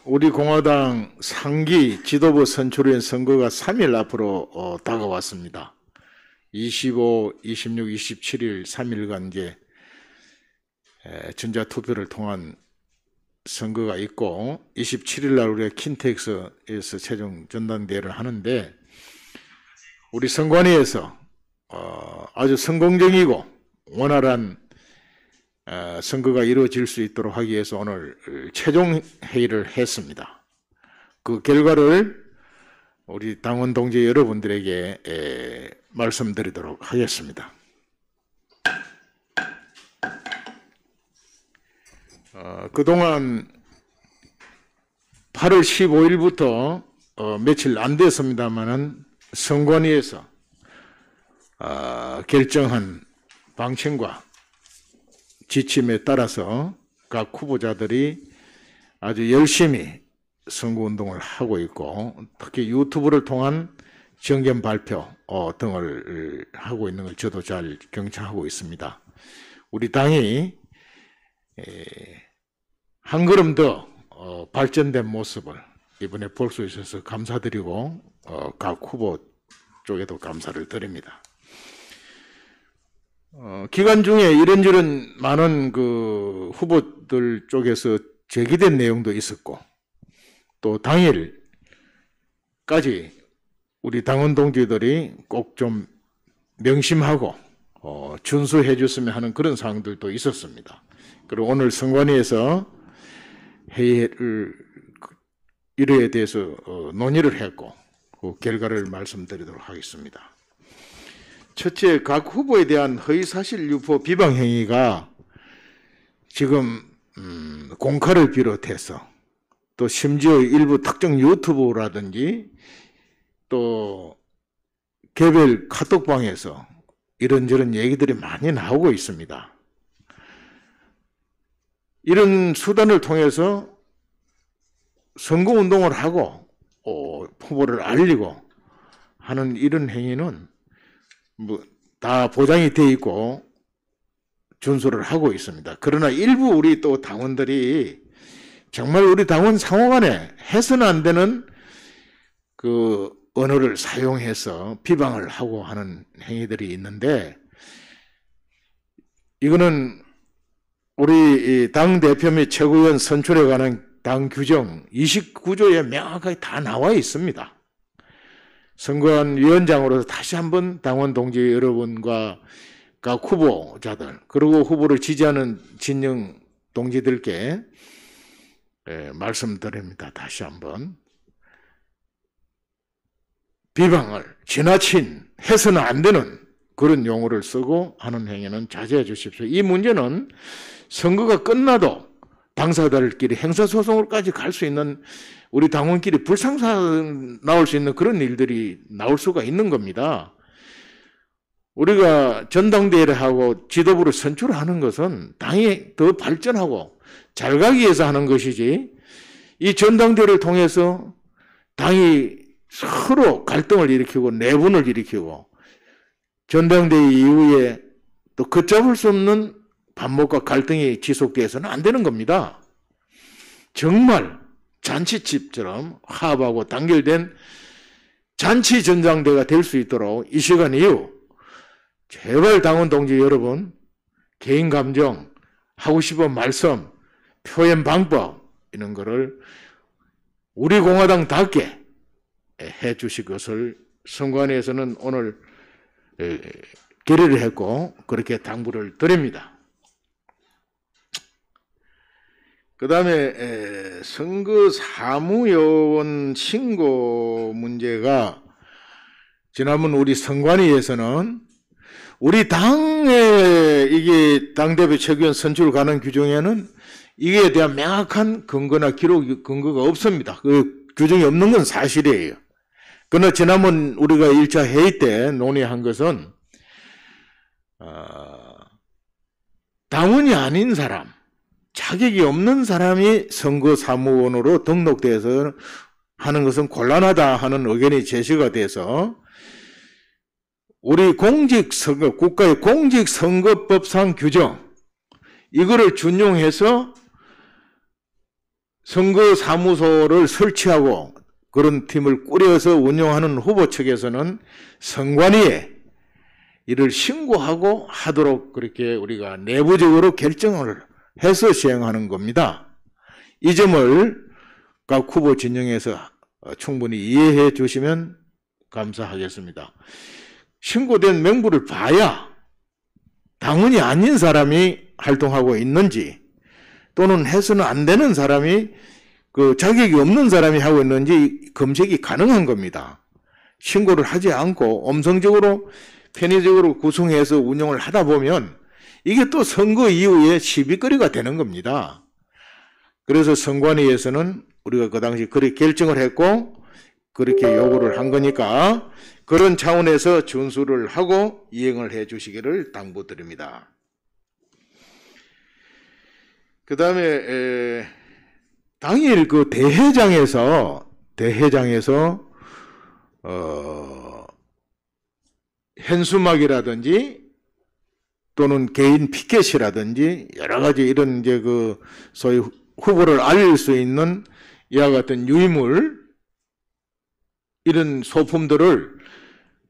우리 공화당 상기 지도부 선출위원 선거가 3일 앞으로 다가왔습니다. 25, 26, 27일 3일간 이제 전자투표를 통한 선거가 있고 27일 날 우리가 킨텍스에서 최종 전당대회를 하는데 우리 선관위에서 아주 성공적이고 원활한 선거가 이루어질 수 있도록 하기 위해서 오늘 최종 회의를 했습니다. 그 결과를 우리 당원 동지 여러분들에게 말씀드리도록 하겠습니다. 그동안 8월 15일부터 며칠 안 됐습니다만은 선관위에서 결정한 방침과 지침에 따라서 각 후보자들이 아주 열심히 선거운동을 하고 있고 특히 유튜브를 통한 정견 발표 등을 하고 있는 걸 저도 잘 경청하고 있습니다. 우리 당이 한 걸음 더 발전된 모습을 이번에 볼 수 있어서 감사드리고 각 후보 쪽에도 감사를 드립니다. 기간 중에 이런저런 많은 그 후보들 쪽에서 제기된 내용도 있었고 또 당일까지 우리 당원 동지들이 꼭 좀 명심하고 준수해 줬으면 하는 그런 사항들도 있었습니다. 그리고 오늘 선관위에서 회의를 이러에 대해서 논의를 했고 그 결과를 말씀드리도록 하겠습니다. 첫째, 각 후보에 대한 허위사실 유포 비방 행위가 지금 공카를 비롯해서 또 심지어 일부 특정 유튜브라든지 또 개별 카톡방에서 이런저런 얘기들이 많이 나오고 있습니다. 이런 수단을 통해서 선거운동을 하고 후보를 알리고 하는 이런 행위는 다 보장이 돼 있고 준수를 하고 있습니다. 그러나 일부 우리 또 당원들이 정말 우리 당원 상호간에 해서는 안 되는 그 언어를 사용해서 비방을 하고 하는 행위들이 있는데 이거는 우리 당대표 및 최고위원 선출에 관한 당 규정 29조에 명확하게 다 나와 있습니다. 선관위원장으로서 다시 한번 당원 동지 여러분과 각 후보자들 그리고 후보를 지지하는 진영 동지들께 말씀드립니다. 다시 한번 비방을 지나친 해서는 안 되는 그런 용어를 쓰고 하는 행위는 자제해 주십시오. 이 문제는 선거가 끝나도 당사자들끼리 행사소송으로까지 갈 수 있는 우리 당원끼리 불상사 나올 수 있는 그런 일들이 나올 수가 있는 겁니다. 우리가 전당대회를 하고 지도부를 선출하는 것은 당이 더 발전하고 잘 가기 위해서 하는 것이지 이 전당대회를 통해서 당이 서로 갈등을 일으키고 내분을 일으키고 전당대회 이후에 또 걷잡을 수 없는 반목과 갈등이 지속돼서는 안 되는 겁니다. 정말 잔치집처럼 화합하고 단결된 잔치 전당대회가 될 수 있도록 이 시간 이후 제발 당원 동지 여러분 개인 감정, 하고 싶은 말씀, 표현 방법 이런 거를 우리 공화당답게 해 주실 것을 선관위에서는 오늘 결의를 했고 그렇게 당부를 드립니다. 그 다음에 선거 사무요원 신고 문제가 지난번 우리 선관위에서는 우리 당의 이게 당대표 최고위원 선출 가능 규정에는 이에 대한 명확한 근거나 기록 근거가 없습니다. 그 규정이 없는 건 사실이에요. 그러나 지난번 우리가 1차 회의 때 논의한 것은 당원이 아닌 사람, 자격이 없는 사람이 선거사무원으로 등록돼서 하는 것은 곤란하다 하는 의견이 제시가 돼서 우리 공직선거, 국가의 공직선거법상 규정 이거를 준용해서 선거사무소를 설치하고 그런 팀을 꾸려서 운영하는 후보 측에서는 선관위에 이를 신고하고 하도록 그렇게 우리가 내부적으로 결정을 해서 시행하는 겁니다. 이 점을 각 후보 진영에서 충분히 이해해 주시면 감사하겠습니다. 신고된 명부를 봐야 당원이 아닌 사람이 활동하고 있는지 또는 해서는 안 되는 사람이 그 자격이 없는 사람이 하고 있는지 검색이 가능한 겁니다. 신고를 하지 않고 음성적으로 편의적으로 구성해서 운영을 하다 보면 이게 또 선거 이후에 시비거리가 되는 겁니다. 그래서 선관위에서는 우리가 그 당시 그렇게 결정을 했고 그렇게 요구를 한 거니까 그런 차원에서 준수를 하고 이행을 해 주시기를 당부드립니다. 그 다음에 당일 그 대회장에서 현수막이라든지 또는 개인 피켓이라든지 여러 가지 이런 이제 그 소위 후보를 알릴 수 있는 이와 같은 유의물 이런 소품들을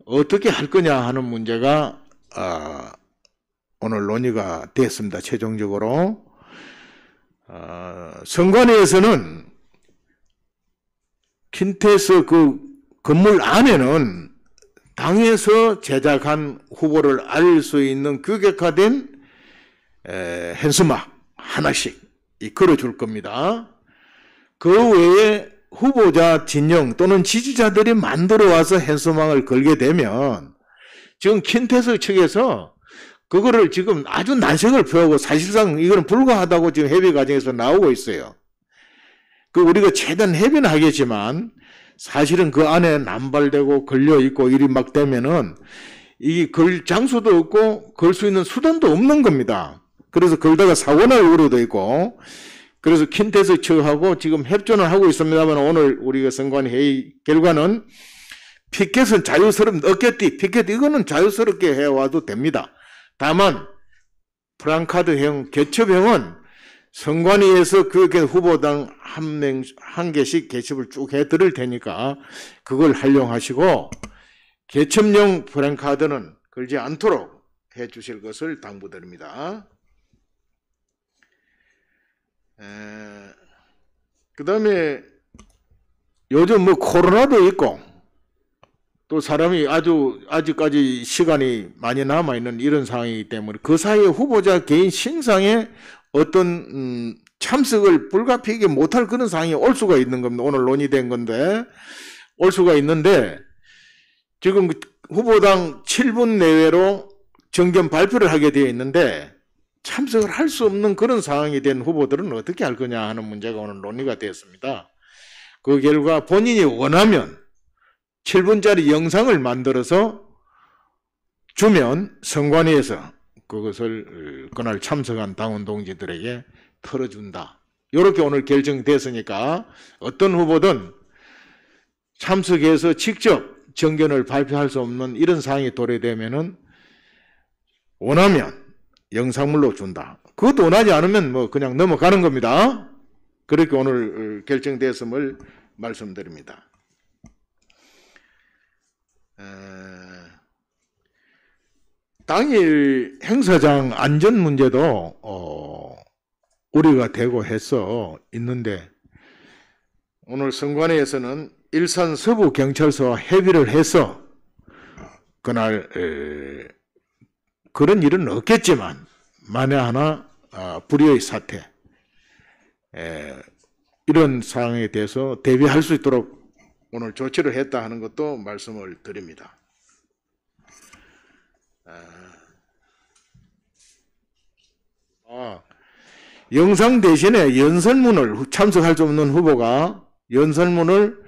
어떻게 할 거냐 하는 문제가 오늘 논의가 됐습니다. 최종적으로 선관위에서는 킨테스 그 건물 안에는 당에서 제작한 후보를 알릴 수 있는 규격화된 현수막 하나씩 걸어줄 겁니다. 그 외에 후보자 진영 또는 지지자들이 만들어 와서 현수막을 걸게 되면 지금 킨테스 측에서 그거를 지금 아주 난색을 표하고 사실상 이거는 불가하다고 지금 협의 과정에서 나오고 있어요. 그 우리가 최대한 협의는 하겠지만 사실은 그 안에 남발되고 걸려있고 일이 막 되면은 이 걸 장소도 없고 걸 수 있는 수단도 없는 겁니다. 그래서 걸다가 사고 날 우려도 있고 그래서 킨테스 측하고 지금 협조는 하고 있습니다만 오늘 우리가 선관회의 결과는 피켓은 자유스럽게 어깨띠, 피켓 이거는 자유스럽게 해와도 됩니다. 다만 프랑카드형, 개첩형은 선관위에서 그렇게 후보당 한 개씩 개첩을 쭉 해드릴 테니까 그걸 활용하시고 개첩용 프랑카드는 걸지 않도록 해주실 것을 당부드립니다. 그 다음에 요즘 뭐 코로나도 있고 또 사람이 아직까지 시간이 많이 남아있는 이런 상황이기 때문에 그 사이에 후보자 개인 신상에 어떤 참석을 불가피하게 못할 그런 상황이 올 수가 있는 겁니다. 오늘 논의된 건데 올 수가 있는데 지금 후보당 7분 내외로 정견 발표를 하게 되어 있는데 참석을 할 수 없는 그런 상황이 된 후보들은 어떻게 할 거냐 하는 문제가 오늘 논의가 되었습니다. 그 결과 본인이 원하면 7분짜리 영상을 만들어서 주면 선관위에서 그것을 그날 참석한 당원 동지들에게 털어준다. 이렇게 오늘 결정됐으니까 어떤 후보든 참석해서 직접 정견을 발표할 수 없는 이런 상황이 도래되면은 원하면 영상물로 준다. 그것도 원하지 않으면 뭐 그냥 넘어가는 겁니다. 그렇게 오늘 결정됐음을 말씀드립니다. 당일 행사장 안전 문제도 우려가 되고 해서 있는데 오늘 선관위에서는 일산 서부경찰서와 협의를 해서 그날 그런 일은 없겠지만 만에 하나 불의의 사태 이런 상황에 대해서 대비할 수 있도록 오늘 조치를 했다 하는 것도 말씀을 드립니다. 영상 대신에 연설문을 참석할 수 없는 후보가 연설문을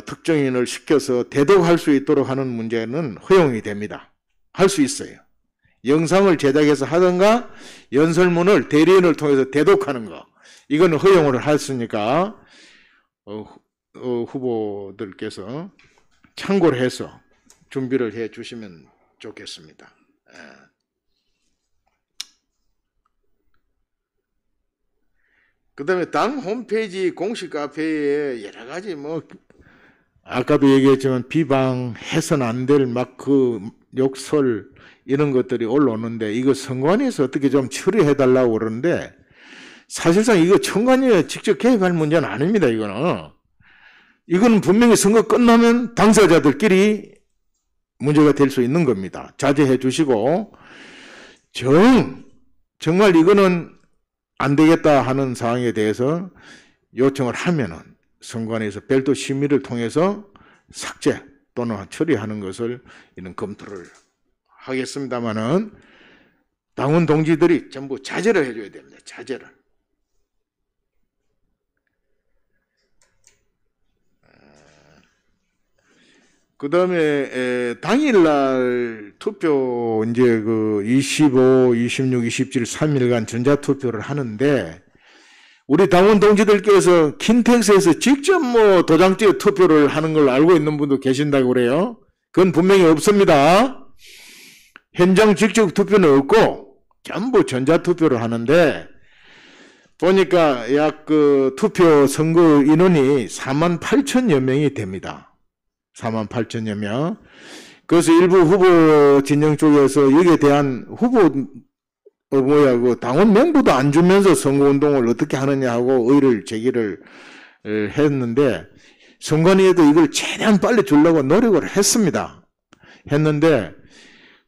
특정인을 시켜서 대독할 수 있도록 하는 문제는 허용이 됩니다. 할 수 있어요. 영상을 제작해서 하든가 연설문을 대리인을 통해서 대독하는 거 이거는 허용을 했으니까 후보들께서 참고를 해서 준비를 해 주시면 좋겠습니다. 그다음에 당 홈페이지 공식 카페에 여러 가지 뭐 아까도 얘기했지만 비방해서는 안 될 막 그 욕설 이런 것들이 올라오는데 이거 선관위에서 어떻게 좀 처리해 달라고 그러는데 사실상 이거 선관위에 직접 개입할 문제는 아닙니다. 이거는 분명히 선거 끝나면 당사자들끼리 문제가 될 수 있는 겁니다. 자제해 주시고 정말 이거는 안 되겠다 하는 사항에 대해서 요청을 하면은 선관위에서 별도 심의를 통해서 삭제 또는 처리하는 것을 이런 검토를 하겠습니다만은 당원 동지들이 전부 자제를 해줘야 됩니다. 자제를. 그 다음에 당일날 투표 이제 그 25, 26, 27, 3일간 전자투표를 하는데 우리 당원 동지들께서 킨텍스에서 직접 뭐 도장찍어 투표를 하는 걸 알고 있는 분도 계신다고 그래요. 그건 분명히 없습니다. 현장 직접 투표는 없고 전부 전자투표를 하는데 보니까 약 그 투표 선거 인원이 48,000여 명이 됩니다. 48,000여 명. 그래서 일부 후보 진영 쪽에서 여기에 대한 그 당원 명부도 안 주면서 선거운동을 어떻게 하느냐 하고 의의를 제기를 했는데 선관위에도 이걸 최대한 빨리 주려고 노력을 했는데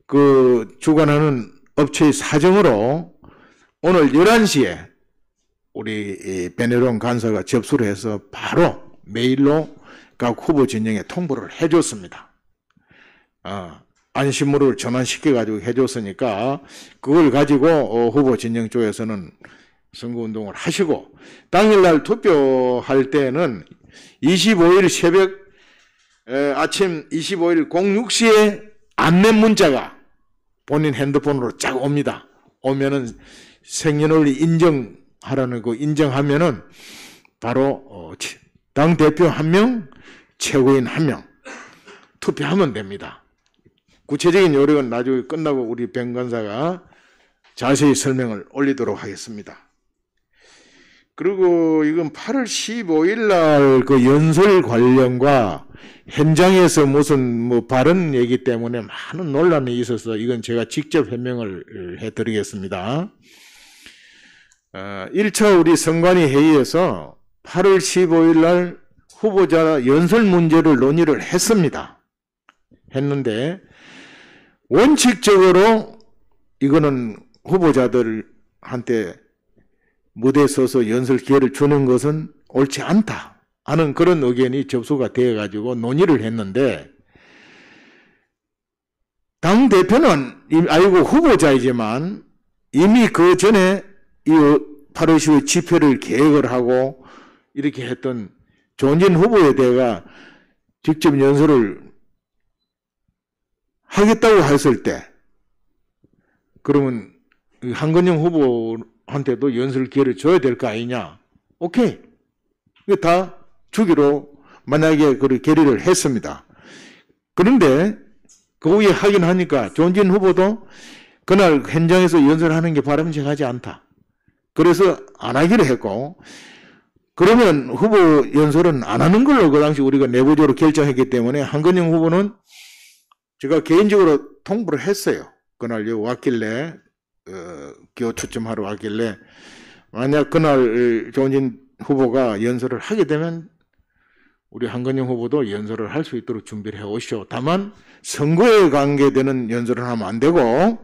그 주관하는 업체의 사정으로 오늘 11시에 우리 베네론 간사가 접수를 해서 바로 메일로 각 후보 진영에 통보를 해줬습니다. 안심으로 전환시켜가지고 해줬으니까 그걸 가지고 후보 진영 쪽에서는 선거운동을 하시고 당일날 투표할 때는 25일 새벽 아침 25일 06시에 안내 문자가 본인 핸드폰으로 쫙 옵니다. 오면은 생년월일 인정하라는 거 인정하면은 바로 당 대표 1명, 최고인 1명 투표하면 됩니다. 구체적인 요령은 나중에 끝나고 우리 백 간사가 자세히 설명을 올리도록 하겠습니다. 그리고 이건 8월 15일 날 그 연설 관련과 현장에서 무슨 뭐 발언 얘기 때문에 많은 논란이 있어서 이건 제가 직접 해명을 해드리겠습니다. 1차 우리 선관위 회의에서 8월 15일 날 후보자 연설 문제를 논의를 했는데 원칙적으로 이거는 후보자들한테 무대에 서서 연설 기회를 주는 것은 옳지 않다 하는 그런 의견이 접수가 되어가지고 논의를 했는데 당대표는 아이고 후보자이지만 이미 그 전에 이 8월 10일 집회를 계획을 하고 이렇게 했던 조은진 후보에 대해서 직접 연설을 하겠다고 했을 때 그러면 한건영 후보한테도 연설 기회를 줘야 될 거 아니냐. 오케이. 이거 다 주기로 만약에 그 결의를 했습니다. 그런데 그 후에 하긴 하니까 조은진 후보도 그날 현장에서 연설하는 게 바람직하지 않다. 그래서 안 하기로 했고 그러면 후보 연설은 안 하는 걸로 그 당시 우리가 내부적으로 결정했기 때문에 한건영 후보는 제가 개인적으로 통보를 했어요. 그날 여기 왔길래 기호 추첨하러 왔길래 만약 그날 조은진 후보가 연설을 하게 되면 우리 한건영 후보도 연설을 할 수 있도록 준비를 해 오시오. 다만 선거에 관계되는 연설을 하면 안 되고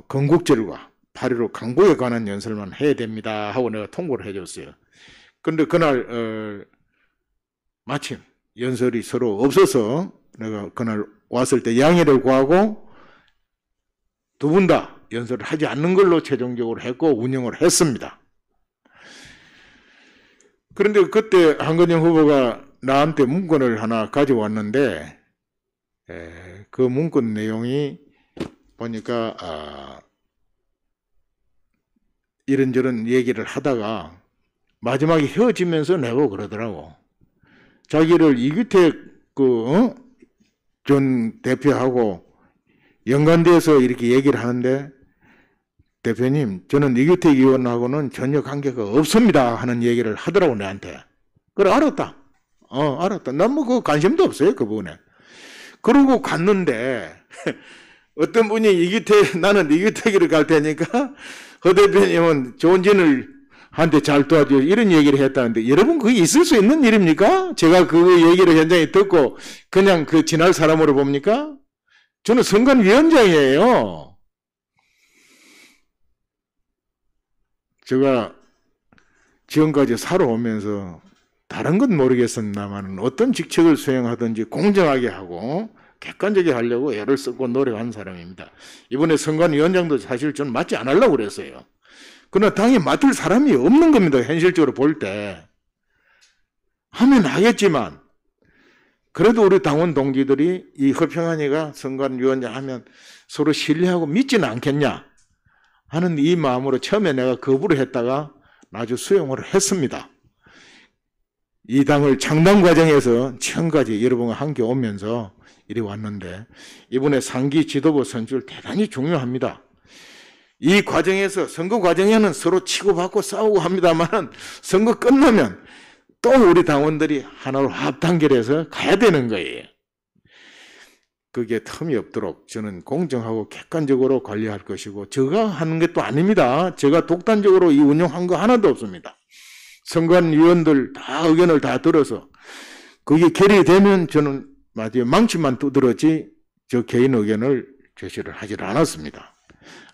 건국절과 8.15 강국에 관한 연설만 해야 됩니다 하고 내가 통보를 해줬어요. 그런데 그날 마침 연설이 서로 없어서 내가 그날 왔을 때 양해를 구하고 두 분 다 연설을 하지 않는 걸로 최종적으로 했고 운영을 했습니다. 그런데 그때 한건영 후보가 나한테 문건을 하나 가져왔는데 그 문건 내용이 보니까 이런저런 얘기를 하다가 마지막에 헤어지면서 내고 그러더라고. 자기를 이규택 전 대표하고 연관돼서 이렇게 얘기를 하는데 대표님, 저는 이규택 의원하고는 전혀 관계가 없습니다 하는 얘기를 하더라고, 내한테. 그래, 알았다. 알았다. 난 뭐 그 관심도 없어요, 그 부분에. 그러고 갔는데 어떤 분이 나는 이규택이를 갈 테니까 허 대표님은 조은진을 한테 잘 도와줘, 이런 얘기를 했다는데, 여러분 그게 있을 수 있는 일입니까? 제가 그 얘기를 현장에 듣고 그냥 그 지날 사람으로 봅니까? 저는 선관위원장이에요. 제가 지금까지 살아오면서 다른 건 모르겠습니다만 어떤 직책을 수행하든지 공정하게 하고 객관적이게 하려고 애를 쓰고 노력한 사람입니다. 이번에 선관위원장도 사실 전 맡지 않으려고 그랬어요. 그러나 당에 맡을 사람이 없는 겁니다. 현실적으로 볼 때. 하면 하겠지만 그래도 우리 당원 동지들이 이 허평한이가 선관위원장 하면 서로 신뢰하고 믿지는 않겠냐 하는 이 마음으로 처음에 내가 거부를 했다가 나중 수용을 했습니다. 이 당을 창당 과정에서 지금까지 여러분과 함께 오면서 이리 왔는데, 이번에 상기 지도부 선출 대단히 중요합니다. 이 과정에서, 선거 과정에는 서로 치고받고 싸우고 합니다만 선거 끝나면 또 우리 당원들이 하나로 합단결해서 가야 되는 거예요. 그게 틈이 없도록 저는 공정하고 객관적으로 관리할 것이고, 제가 하는 것도 아닙니다. 제가 독단적으로 이 운영한 거 하나도 없습니다. 선관위원들 다 의견을 다 들어서 그게 결의되면 저는 마지막에 망치만 두드렸지 저 개인 의견을 제시를 하질 않았습니다.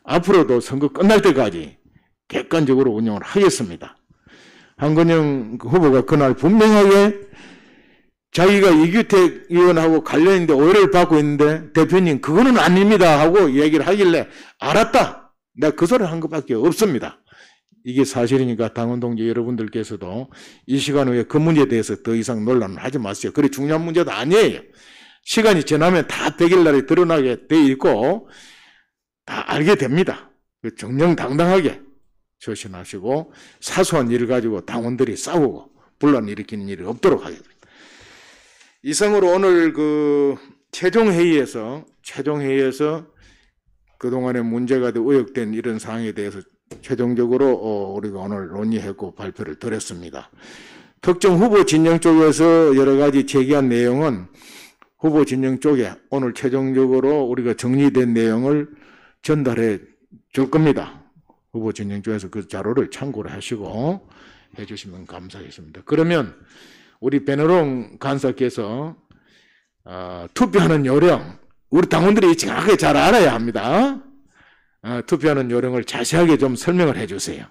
앞으로도 선거 끝날 때까지 객관적으로 운영을 하겠습니다. 한건영 후보가 그날 분명하게 자기가 이규택 의원하고 관련인데 오해를 받고 있는데 대표님 그거는 아닙니다 하고 얘기를 하길래 알았다. 내가 그 소리를 한 것밖에 없습니다. 이게 사실이니까 당원 동지 여러분들께서도 이 시간 후에 그 문제에 대해서 더 이상 논란을 하지 마세요. 그리 중요한 문제도 아니에요. 시간이 지나면 다 100일 날에 드러나게 돼 있고 다 알게 됩니다. 정정당당하게 조심하시고 사소한 일을 가지고 당원들이 싸우고 분란 일으키는 일이 없도록 하겠습니다. 이상으로 오늘 그 최종회의에서 그동안에 문제가 되고 의혹된 이런 사항에 대해서 최종적으로 우리가 오늘 논의했고 발표를 드렸습니다. 특정 후보 진영 쪽에서 여러 가지 제기한 내용은 후보 진영 쪽에 오늘 최종적으로 우리가 정리된 내용을 전달해 줄 겁니다. 후보 진영 쪽에서 그 자료를 참고를 하시고 해주시면 감사하겠습니다. 그러면 우리 베네롱 간사께서 투표하는 요령, 우리 당원들이 정확하게 잘 알아야 합니다. 투표하는 요령을 자세하게 좀 설명을 해주세요.